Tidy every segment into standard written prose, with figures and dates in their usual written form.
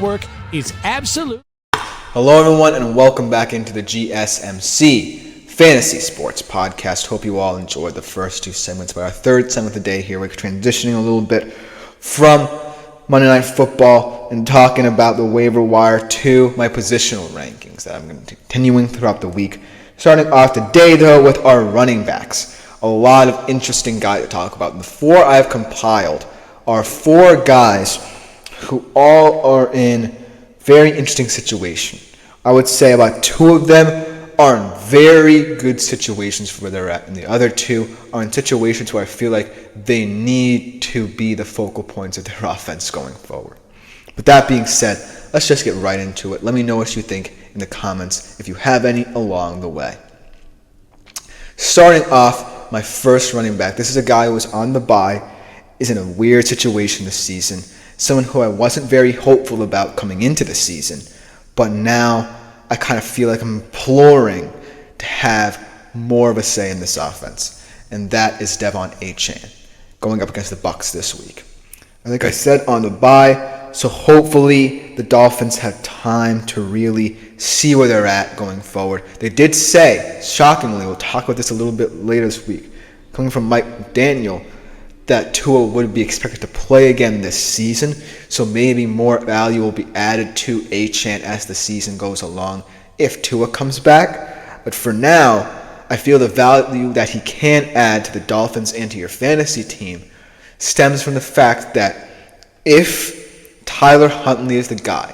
Network is absolute. Hello, everyone, and welcome back into the GSMC Fantasy Sports Podcast. Hope you all enjoyed the first two segments, but our third segment of the day here, we're transitioning a little bit from Monday Night Football and talking about the waiver wire to my positional rankings that I'm going to be continuing throughout the week. Starting off today, though, with our running backs. A lot of interesting guys to talk about. The four I've compiled are four guys who all are in very interesting situation. I would say about two of them are in very good situations for where they're at, and the other two are in situations where I feel like they need to be the focal points of their offense going forward. With that being said, let's just get right into it. Let me know what you think in the comments if you have any along the way. Starting off, my first running back. This is a guy who was on the bye, is in a weird situation this season. Someone who I wasn't very hopeful about coming into the season, but now I kind of feel like I'm imploring to have more of a say in this offense, and that is Devon Achane going up against the Bucs this week. Like I said, on the bye, so hopefully the Dolphins have time to really see where they're at going forward. They did say, shockingly, we'll talk about this a little bit later this week, coming from Mike McDaniel, that Tua would be expected to play again this season, so maybe more value will be added to Achane as the season goes along if Tua comes back. But for now, I feel the value that he can add to the Dolphins and to your fantasy team stems from the fact that if Tyler Huntley is the guy,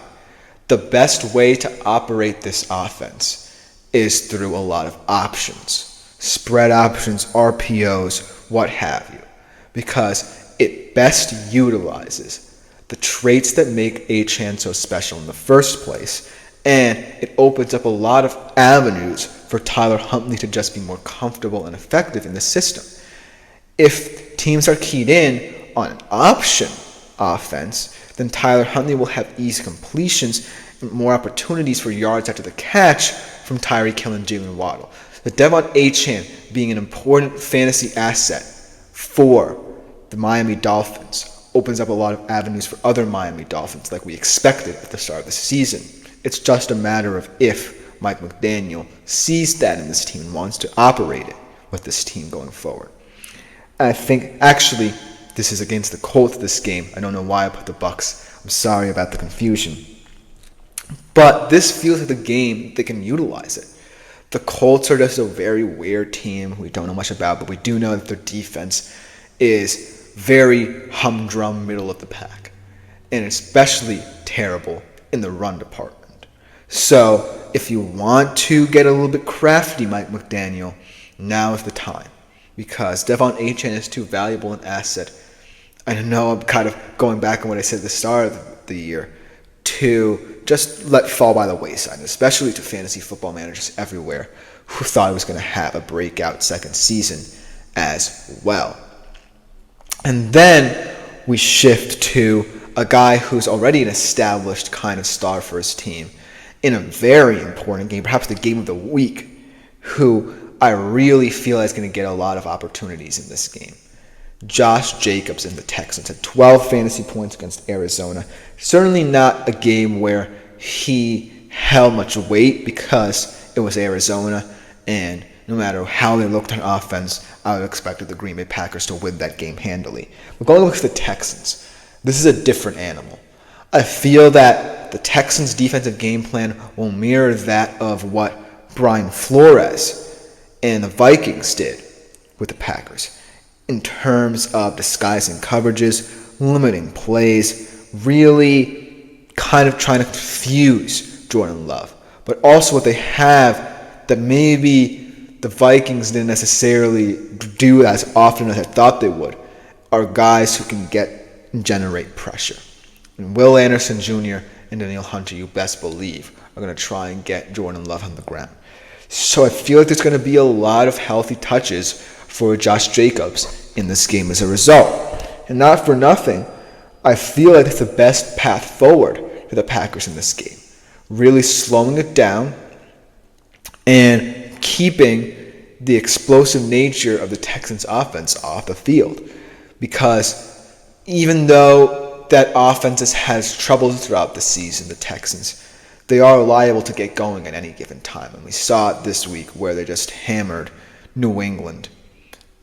the best way to operate this offense is through a lot of options. Spread options, RPOs, what have you. Because it best utilizes the traits that make Achane so special in the first place, and it opens up a lot of avenues for Tyler Huntley to just be more comfortable and effective in the system. If teams are keyed in on an option offense, then Tyler Huntley will have easy completions and more opportunities for yards after the catch from Tyreek Hill and Jalen Waddle. The Devon Achane being an important fantasy asset for the Miami Dolphins opens up a lot of avenues for other Miami Dolphins like we expected at the start of the season. It's just a matter of if Mike McDaniel sees that in this team and wants to operate it with this team going forward. I think, actually, this is against the Colts this game. I don't know why I put the Bucs. I'm sorry about the confusion. But this feels like the game they can utilize it. The Colts are just a very weird team we don't know much about, but we do know that their defense is very humdrum middle of the pack, and especially terrible in the run department. So if you want to get a little bit crafty, Mike McDaniel, now is the time, because Devon Achane is too valuable an asset. I know I'm kind of going back on what I said at the start of the year to just let fall by the wayside, especially to fantasy football managers everywhere who thought he was going to have a breakout second season as well. And then we shift to a guy who's already an established kind of star for his team in a very important game, perhaps the game of the week, who I really feel is going to get a lot of opportunities in this game. Josh Jacobs and the Texans had 12 fantasy points against Arizona. Certainly not a game where he held much weight because it was Arizona, and no matter how they looked on offense, I would have expected the Green Bay Packers to win that game handily. But going with the Texans, this is a different animal. I feel that the Texans' defensive game plan will mirror that of what Brian Flores and the Vikings did with the Packers in terms of disguising coverages, limiting plays, really kind of trying to confuse Jordan Love. But also what they have that maybe the Vikings didn't necessarily do as often as I thought they would are guys who can generate pressure. And Will Anderson Jr. and Danielle Hunter, you best believe, are going to try and get Jordan Love on the ground. So I feel like there's going to be a lot of healthy touches for Josh Jacobs in this game as a result. And not for nothing, I feel like it's the best path forward for the Packers in this game. Really slowing it down and keeping the explosive nature of the Texans' offense off the field. Because even though that offense has had troubles throughout the season, the Texans, they are liable to get going at any given time. And we saw it this week where they just hammered New England.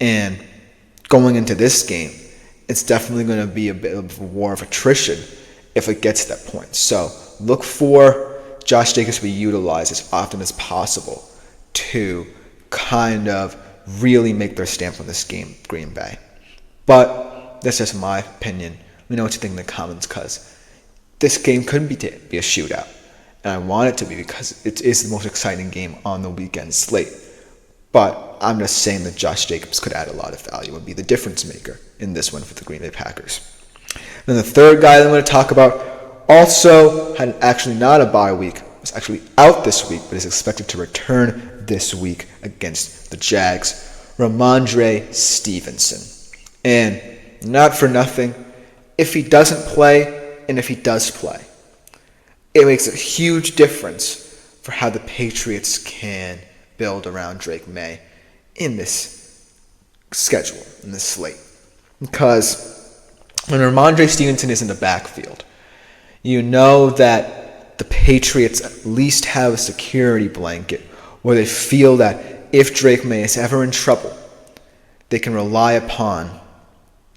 And going into this game, it's definitely going to be a bit of a war of attrition if it gets to that point. So look for Josh Jacobs to be utilized as often as possible to kind of really make their stamp on this game, Green Bay. But that's just my opinion. Let me know what you think in the comments, because this game could be a shootout. And I want it to be because it is the most exciting game on the weekend slate. But I'm just saying that Josh Jacobs could add a lot of value and be the difference maker in this one for the Green Bay Packers. Then the third guy that I'm going to talk about also had actually not a bye week, was actually out this week, but is expected to return this week against the Jags, Ramondre Stevenson. And not for nothing, if he doesn't play and if he does play, it makes a huge difference for how the Patriots can build around Drake May in this schedule, in this slate. Because when Ramondre Stevenson is in the backfield, you know that the Patriots at least have a security blanket where they feel that if Drake May is ever in trouble, they can rely upon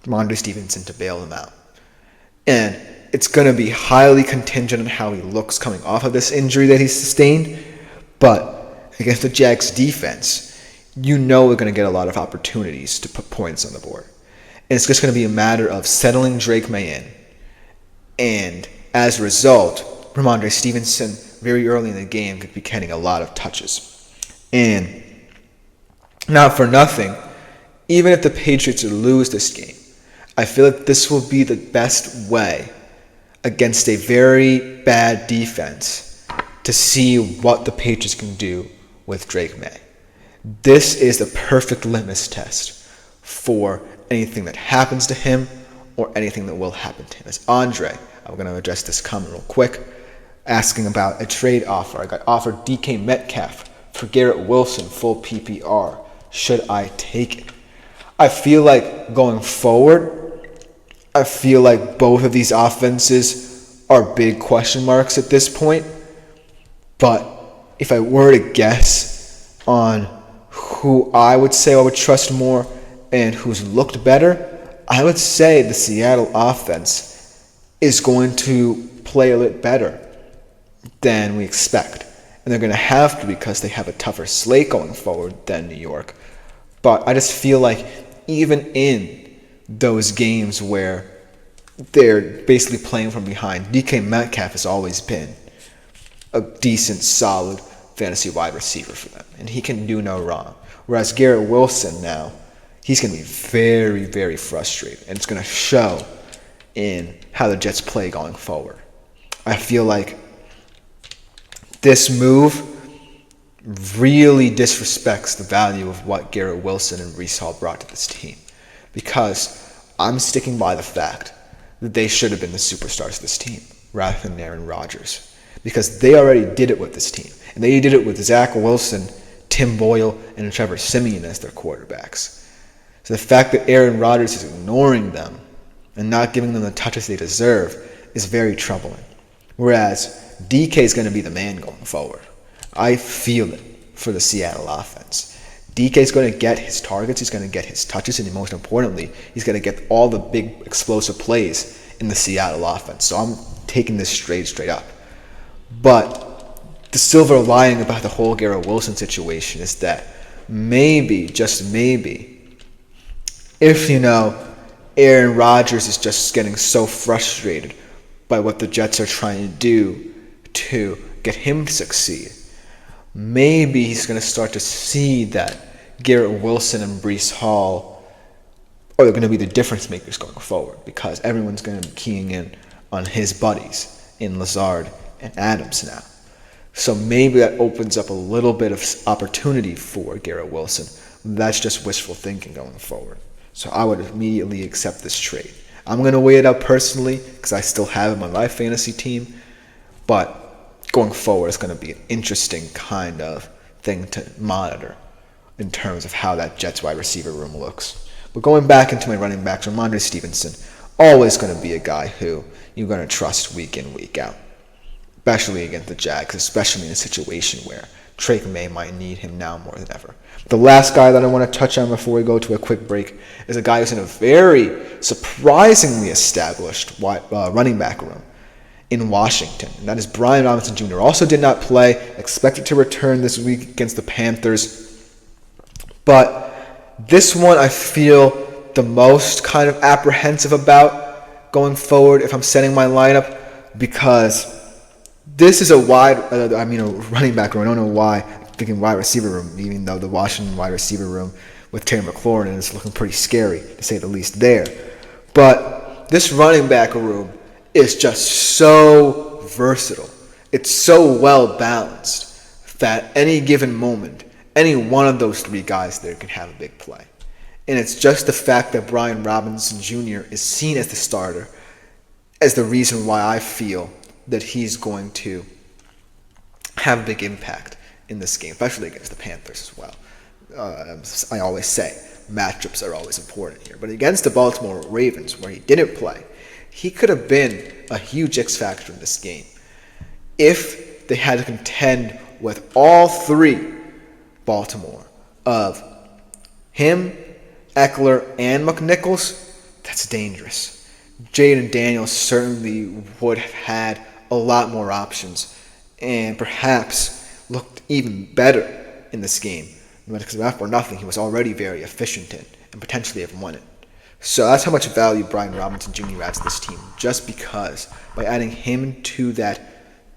Ramondre Stevenson to bail them out. And it's going to be highly contingent on how he looks coming off of this injury that he sustained. But against the Jags defense, you know we're going to get a lot of opportunities to put points on the board. And it's just going to be a matter of settling Drake May in. And as a result, Ramondre Stevenson, very early in the game, could be getting a lot of touches. And not for nothing, even if the Patriots lose this game, I feel like this will be the best way against a very bad defense to see what the Patriots can do with Drake May. This is the perfect litmus test for anything that happens to him or anything that will happen to him. As Andre, I'm going to address this comment real quick, asking about a trade offer. I got offered DK Metcalf for Garrett Wilson, full PPR. Should I take it? I feel like going forward, I feel like both of these offenses are big question marks at this point. But if I were to guess on who I would say I would trust more and who's looked better, I would say the Seattle offense is going to play a little better than we expect. And they're going to have to because they have a tougher slate going forward than New York. But I just feel like even in those games where they're basically playing from behind, DK Metcalf has always been a decent, solid fantasy wide receiver for them. And he can do no wrong. Whereas Garrett Wilson now, he's going to be very, very frustrated. And it's going to show in how the Jets play going forward. I feel like this move really disrespects the value of what Garrett Wilson and Breece Hall brought to this team. Because I'm sticking by the fact that they should have been the superstars of this team rather than Aaron Rodgers. Because they already did it with this team. And they did it with Zach Wilson, Tim Boyle, and Trevor Siemian as their quarterbacks. So the fact that Aaron Rodgers is ignoring them and not giving them the touches they deserve is very troubling. Whereas DK is going to be the man going forward. I feel it for the Seattle offense. DK is going to get his targets, he's going to get his touches, and most importantly, he's going to get all the big explosive plays in the Seattle offense. So I'm taking this straight up. But the silver lining about the whole Garrett Wilson situation is that maybe, just maybe, if, Aaron Rodgers is just getting so frustrated by what the Jets are trying to do to get him to succeed, maybe he's going to start to see that Garrett Wilson and Breece Hall are going to be the difference makers going forward because everyone's going to be keying in on his buddies in Lazard and Adams now. So maybe that opens up a little bit of opportunity for Garrett Wilson. That's just wishful thinking going forward. So I would immediately accept this trade. I'm going to weigh it out personally because I still have him on my fantasy team. But going forward, it's going to be an interesting kind of thing to monitor in terms of how that Jets wide receiver room looks. But going back into my running backs, Ramondre Stevenson, always going to be a guy who you're going to trust week in, week out, especially against the Jags, especially in a situation where Drake May might need him now more than ever. The last guy that I want to touch on before we go to a quick break is a guy who's in a very surprisingly established running back room in Washington, and that is Brian Robinson Jr. Also did not play, expected to return this week against the Panthers, but this one I feel the most kind of apprehensive about going forward if I'm setting my lineup, because this is a running back room. I don't know why I'm thinking wide receiver room, even though the Washington wide receiver room with Terry McLaurin is looking pretty scary, to say the least there. But this running back room is just so versatile. It's so well balanced that any given moment, any one of those three guys there can have a big play. And it's just the fact that Brian Robinson Jr. is seen as the starter as the reason why I feel that he's going to have a big impact in this game, especially against the Panthers as well. I always say matchups are always important here. But against the Baltimore Ravens, where he didn't play, he could have been a huge X factor in this game if they had to contend with all three Baltimore of him, Eckler, and McNichols. That's dangerous. Jaden Daniels certainly would have had a lot more options and perhaps looked even better in this game. Because if for nothing, he was already very efficient in and potentially have won it. So that's how much value Brian Robinson Jr. adds to this team, just because by adding him to that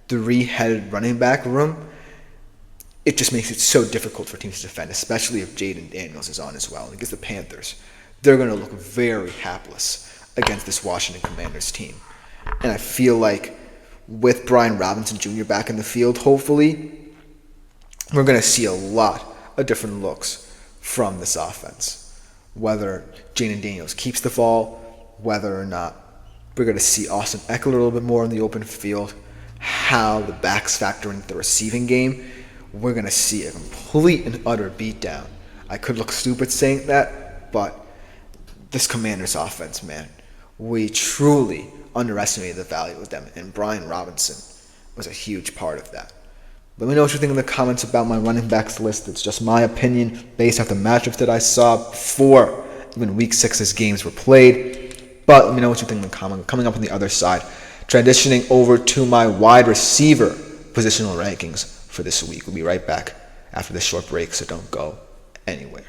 three-headed running back room, it just makes it so difficult for teams to defend, especially if Jaden Daniels is on as well. And against the Panthers, they're going to look very hapless against this Washington Commanders team. And I feel like with Brian Robinson Jr. back in the field, hopefully, we're going to see a lot of different looks from this offense. Whether Jaden Daniels keeps the ball, whether or not we're going to see Austin Eckler a little bit more in the open field, how the backs factor into the receiving game, we're going to see a complete and utter beatdown. I could look stupid saying that, but this Commanders offense, man, we truly underestimated the value of them, and Brian Robinson was a huge part of that. Let me know what you think in the comments about my running backs list. It's just my opinion based off the matchups that I saw before even Week 6's games were played. But let me know what you think in the comments. Coming up on the other side, transitioning over to my wide receiver positional rankings for this week. We'll be right back after this short break, so don't go anywhere.